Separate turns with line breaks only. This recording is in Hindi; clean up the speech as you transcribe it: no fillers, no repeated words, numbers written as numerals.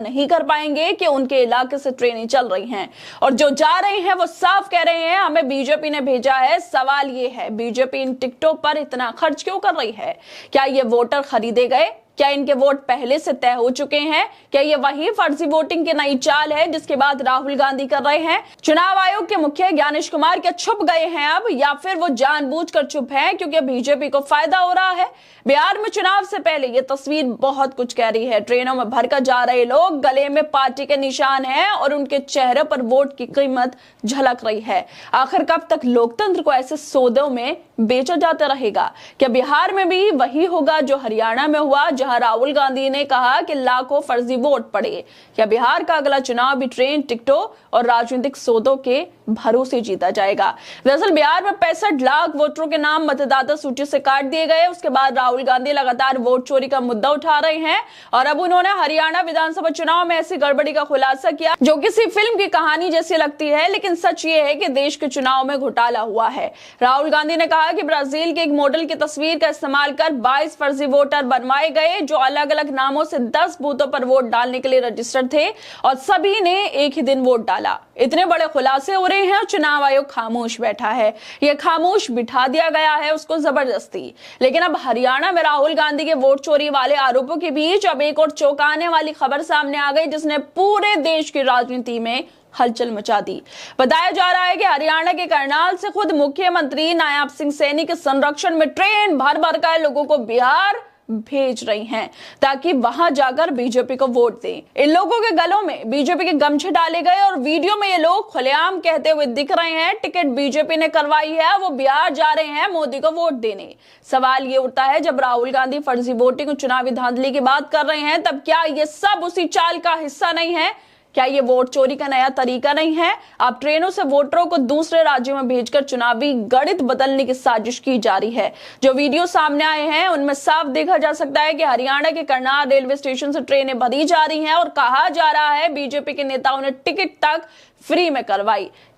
नहीं कर पाएंगे कि उनके इलाके से ट्रेनें चल रही हैं और जो जा रही हैं वो साफ कह रहे हैं हमें बीजेपी ने भेजा है। सवाल ये है, बीजेपी इन टिकटों पर इतना खर्च क्यों कर रही है? क्या ये वोटर खरीदे गए? क्या इनके वोट पहले से तय हो चुके हैं? क्या ये वही फर्जी वोटिंग की नई चाल है जिसके बाद राहुल गांधी कर रहे हैं? चुनाव आयोग के मुखिया ज्ञानेश कुमार क्या छुप गए हैं अब, या फिर वो जानबूझकर चुप हैं क्योंकि बीजेपी को फायदा हो रहा है? बिहार में चुनाव से पहले ये तस्वीर बहुत कुछ कह रही है। ट्रेनों में भरकर जा रहे लोग, गले में पार्टी के निशान हैं और उनके चेहरे पर वोट की कीमत झलक रही है। आखिर कब तक लोकतंत्र को ऐसे सौदों में बेचा जाता रहेगा? क्या बिहार में भी वही होगा जो हरियाणा में हुआ, जहां राहुल गांधी ने कहा कि लाखों फर्जी वोट पड़े? क्या बिहार का अगला चुनाव भी ट्रेन टिकटों और राजनीतिक सौदों के भरोसे जीता जाएगा? दरअसल बिहार में 65 लाख वोटरों के नाम मतदाता सूची से काट दिए गए। उसके बाद राहुल गांधी लगातार वोट चोरी का मुद्दा उठा रहे हैं और अब उन्होंने हरियाणा विधानसभा चुनाव में ऐसी गड़बड़ी का खुलासा किया जो किसी फिल्म की कहानी जैसी लगती है, लेकिन सच ये है कि देश के चुनाव में घोटाला हुआ है। राहुल गांधी ने कहा कि ब्राजील के एक मॉडल की तस्वीर का इस्तेमाल कर 22 फर्जी वोटर बनवाए गए जो अलग अलग नामों से 10 बूथों पर वोट डालने के लिए रजिस्टर्ड थे और सभी ने एक ही दिन वोट डाला। इतने बड़े खुलासे हो रहे हैं और चुनाव आयोग खामोश बैठा है। यह खामोश बिठा दिया गया है उसको जबरदस्ती। लेकिन अब हरियाणा में राहुल गांधी के वोट चोरी वाले आरोपों के बीच अब एक और चौंकाने वाली खबर सामने आ गई जिसने पूरे देश की राजनीति में हलचल मचा दी। बताया जा रहा है कि हरियाणा के करनाल से खुद मुख्यमंत्री नायब सिंह सैनी के संरक्षण में ट्रेन भर भर कर लोगों को बिहार भेज रही हैं ताकि वहां जाकर बीजेपी को वोट दें। इन लोगों के गलों में बीजेपी के गमछे डाले गए और वीडियो में ये लोग खुलेआम कहते हुए दिख रहे हैं टिकट बीजेपी ने करवाई है, वो बिहार जा रहे हैं मोदी को वोट देने। सवाल ये उठता है, जब राहुल गांधी फर्जी वोटिंग और चुनावी धांधली की बात कर रहे हैं तब क्या ये सब उसी चाल का हिस्सा नहीं है? क्या ये वोट चोरी का नया तरीका नहीं है? अब ट्रेनों से वोटरों को दूसरे राज्यों में भेजकर चुनावी गणित बदलने की साजिश की जा रही है। जो वीडियो सामने आए हैं उनमें साफ देखा जा सकता है कि हरियाणा के करनाल रेलवे स्टेशन से ट्रेनें भरी जा रही हैं और कहा जा रहा है बीजेपी के नेताओं ने टिकट तक फ्री में करवाई। क्या